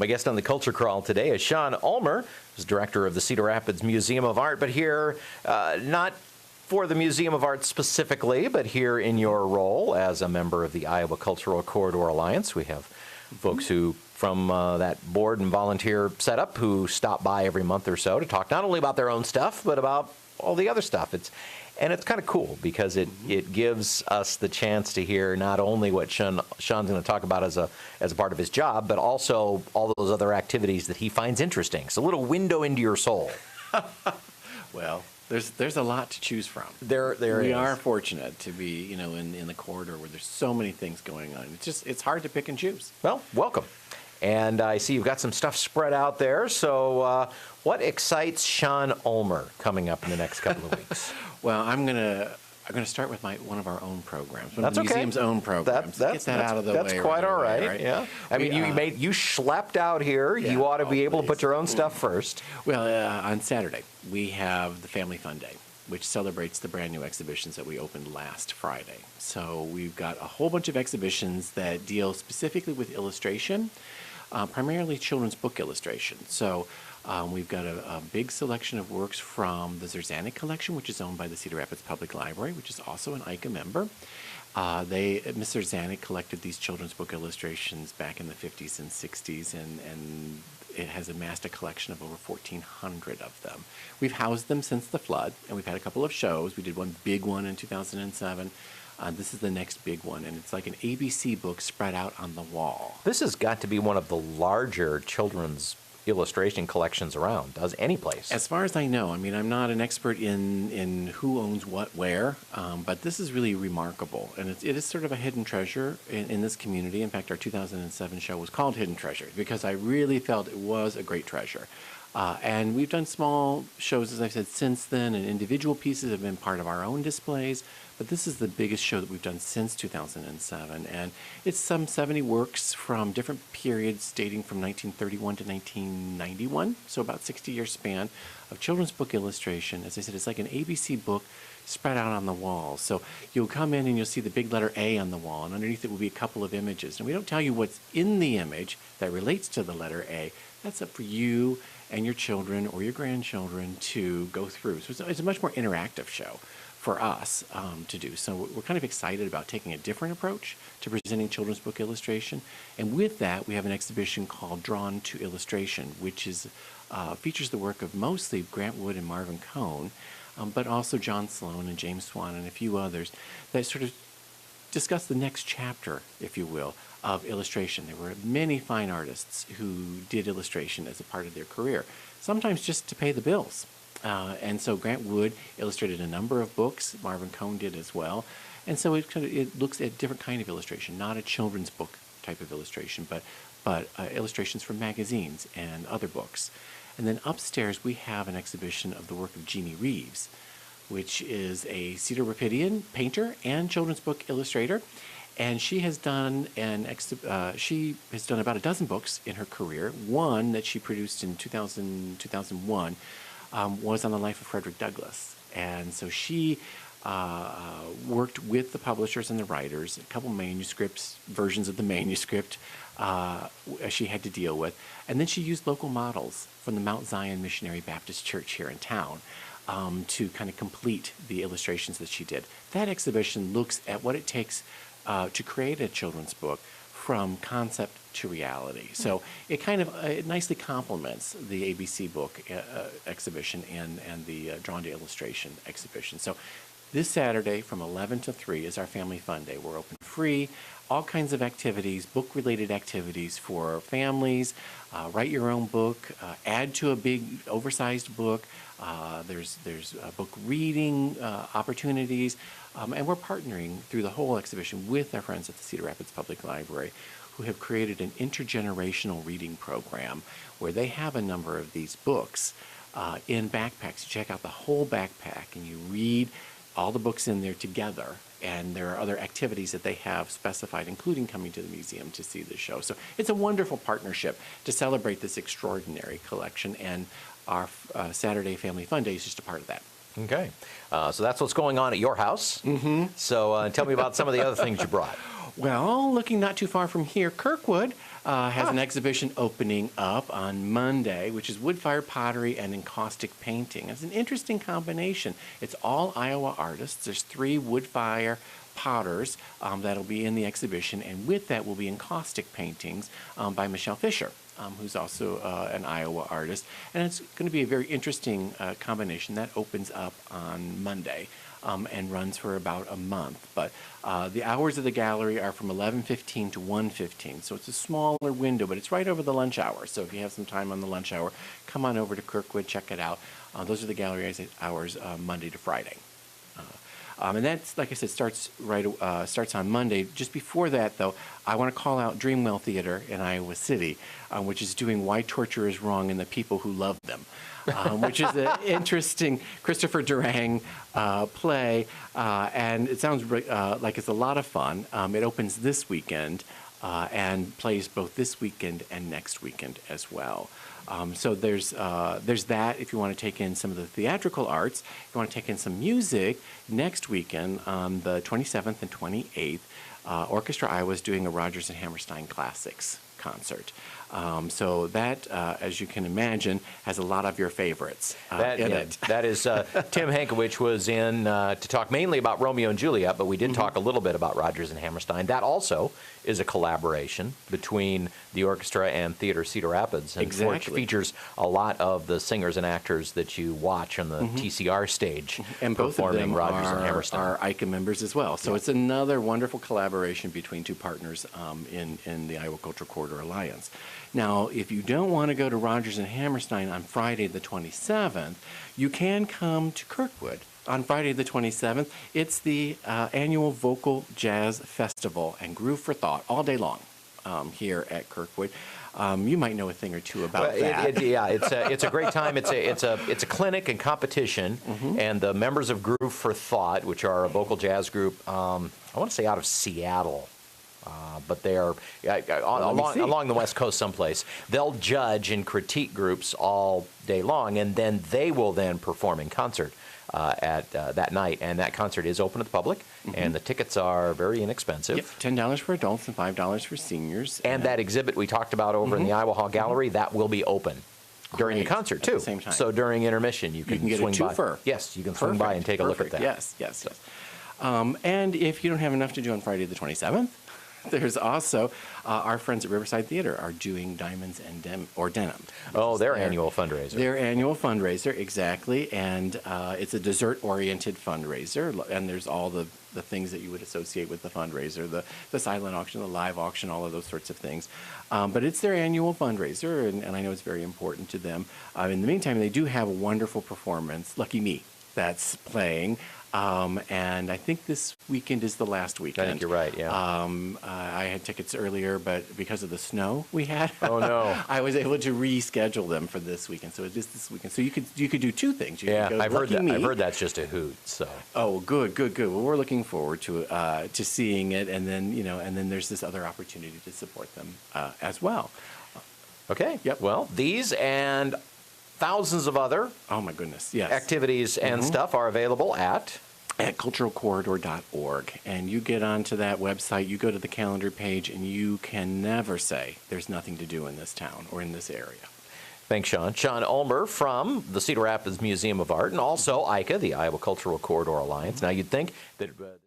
My guest on the Culture Crawl today is Sean Ulmer, who's director of the Cedar Rapids Museum of Art, but here not for the Museum of Art specifically, but here in your role as a member of the Iowa Cultural Corridor Alliance. We have folks who from that board and volunteer setup who stop by every month or so to talk not only about their own stuff, but about all the other stuff. It's kind of cool because it gives us the chance to hear not only what Sean's going to talk about as a part of his job, but also all those other activities that he finds interesting. It's a little window into your soul. Well, there's a lot to choose from. There we is. are fortunate to be, in the corridor where there's so many things going on. It's hard to pick and choose. Well, welcome. And I see you've got some stuff spread out there. So what excites Sean Ulmer coming up in the next couple of weeks? Well, I'm gonna start with one of our own programs, one That's of the okay. museum's own programs. Get that out of the way. That's quite all right. Yeah. I mean, you schlepped out here. Yeah, you ought to be able to please. put your own stuff first. Well, on Saturday we have the Family Fun Day, which celebrates the brand new exhibitions that we opened last Friday. So we've got a whole bunch of exhibitions that deal specifically with illustration, primarily children's book illustration. So we've got a big selection of works from the Zerzanik collection, which is owned by the Cedar Rapids Public Library, which is also an ICA member. Miss Zerzanik collected these children's book illustrations back in the 50s and 60s, and it has amassed a collection of over 1,400 of them. We've housed them since the flood, and we've had a couple of shows. We did one big one in 2007. This is the next big one, and it's like an ABC book spread out on the wall. This has got to be one of the larger children's illustration collections around, does any place. As far as I know, I mean, I'm not an expert in who owns what where, but this is really remarkable, and it is sort of a hidden treasure in this community. In fact, our 2007 show was called Hidden Treasure because I really felt it was a great treasure. And we've done small shows, as I've said, since then, and individual pieces have been part of our own displays, but this is the biggest show that we've done since 2007, and it's some 70 works from different periods dating from 1931 to 1991, so about 60-year span of children's book illustration. As I said, it's like an ABC book spread out on the wall. So you'll come in and you'll see the big letter A on the wall, and underneath it will be a couple of images. And we don't tell you what's in the image that relates to the letter A. That's up for you and your children or your grandchildren to go through. So it's a much more interactive show for us to do. So we're kind of excited about taking a different approach to presenting children's book illustration. And with that, we have an exhibition called Drawn to Illustration, which is features the work of mostly Grant Wood and Marvin Cohn, but also John Sloan and James Swan and a few others that sort of discuss the next chapter, if you will, of illustration. There were many fine artists who did illustration as a part of their career, sometimes just to pay the bills. And so Grant Wood illustrated a number of books. Marvin Cohn did as well. And so it looks at different kind of illustration, not a children's book type of illustration, but illustrations from magazines and other books. And then upstairs we have an exhibition of the work of Jeannie Reeves, which is a Cedar Rapidian painter and children's book illustrator. And she has done about a dozen books in her career. One that she produced in 2001 was on the life of Frederick Douglass. And so she worked with the publishers and the writers, a couple manuscripts, versions of the manuscript she had to deal with. And then she used local models from the Mount Zion Missionary Baptist Church here in town to kind of complete the illustrations that she did. That exhibition looks at what it takes to create a children's book from concept to reality. So it kind of it nicely complements the ABC book exhibition and the Drawn to Illustration exhibition. So this Saturday from 11 to 3 is our Family Fun Day. We're open free, all kinds of activities, book-related activities for families. Write your own book, add to a big oversized book. There's book reading opportunities, and we're partnering through the whole exhibition with our friends at the Cedar Rapids Public Library, who have created an intergenerational reading program where they have a number of these books in backpacks. You check out the whole backpack and you read all the books in there together, and there are other activities that they have specified, including coming to the museum to see the show. So it's a wonderful partnership to celebrate this extraordinary collection, and our Saturday Family Fun Day is just a part of that. Okay. So that's what's going on at your house. Mm-hmm. So tell me about some of the other things you brought. Well, looking not too far from here, Kirkwood has an exhibition opening up on Monday, which is wood-fired pottery and encaustic painting. It's an interesting combination. It's all Iowa artists. There's 3 wood-fire potters that'll be in the exhibition, and with that will be encaustic paintings by Michelle Fisher, who's also an Iowa artist. And it's going to be a very interesting combination that opens up on Monday and runs for about a month. But the hours of the gallery are from 11:15 to 1:15, so it's a smaller window, but it's right over the lunch hour. So if you have some time on the lunch hour, come on over to Kirkwood, check it out. Those are the gallery hours Monday to Friday. And that's, like I said, starts on Monday. Just before that, though, I want to call out Dreamwell Theater in Iowa City, which is doing Why Torture is Wrong and the People Who Love Them, which is an interesting Christopher Durang play. And it sounds like it's a lot of fun. It opens this weekend and plays both this weekend and next weekend as well. So there's that if you want to take in some of the theatrical arts. If you want to take in some music, next weekend on the 27th and 28th, Orchestra Iowa is doing a Rodgers and Hammerstein Classics concert. So that, as you can imagine, has a lot of your favorites in it. That is, Tim Hankovich was in to talk mainly about Romeo and Juliet, but we did talk a little bit about Rodgers and Hammerstein. That also is a collaboration between the orchestra and Theater Cedar Rapids, and which features a lot of the singers and actors that you watch on the TCR stage and both of them Rodgers and Hammerstein. are ICA members as well. So it's another wonderful collaboration between 2 partners in the Iowa Cultural Corridor Alliance. Now, if you don't want to go to Rodgers and Hammerstein on Friday the 27th, you can come to Kirkwood on Friday the 27th. It's the annual Vocal Jazz Festival and Groove for Thought all day long here at Kirkwood. You might know a thing or two about that. It's a great time. It's a clinic and competition, and the members of Groove for Thought, which are a vocal jazz group, I want to say out of Seattle. But they are along the West Coast someplace. They'll judge and critique groups all day long, and then they will then perform in concert at that night. And that concert is open to the public, and the tickets are very inexpensive. Yep, $10 for adults and $5 for seniors. And that exhibit we talked about over in the Iowa Hall Gallery, that will be open during the concert, too. At the same time. So during intermission, you can get swing a by. twofer. Yes, you can swing by and take a look at that. Yes. And if you don't have enough to do on Friday the 27th, there's also our friends at Riverside Theater are doing Diamonds and Denim. Oh, their annual fundraiser. Their annual fundraiser, exactly. And it's a dessert-oriented fundraiser. And there's all the things that you would associate with the fundraiser, the silent auction, the live auction, all of those sorts of things. But it's their annual fundraiser, and I know it's very important to them. In the meantime, they do have a wonderful performance, Lucky Me, that's playing. And I think this weekend is the last weekend. I think you're right, yeah. I had tickets earlier, but because of the snow we had, oh no, I was able to reschedule them for this weekend. So it is this weekend. So you could do 2 things. You could go I've heard Lucky that. Me. I've heard that's just a hoot. So. Oh, good. Well, we're looking forward to seeing it, and then there's this other opportunity to support them as well. Okay. Yep. Well, these and thousands of other oh my goodness, yes, activities and stuff are available at culturalcorridor.org. And you get onto that website, you go to the calendar page, and you can never say there's nothing to do in this town or in this area. Thanks, Sean. Sean Ulmer from the Cedar Rapids Museum of Art, and also ICA, the Iowa Cultural Corridor Alliance. Now, you'd think that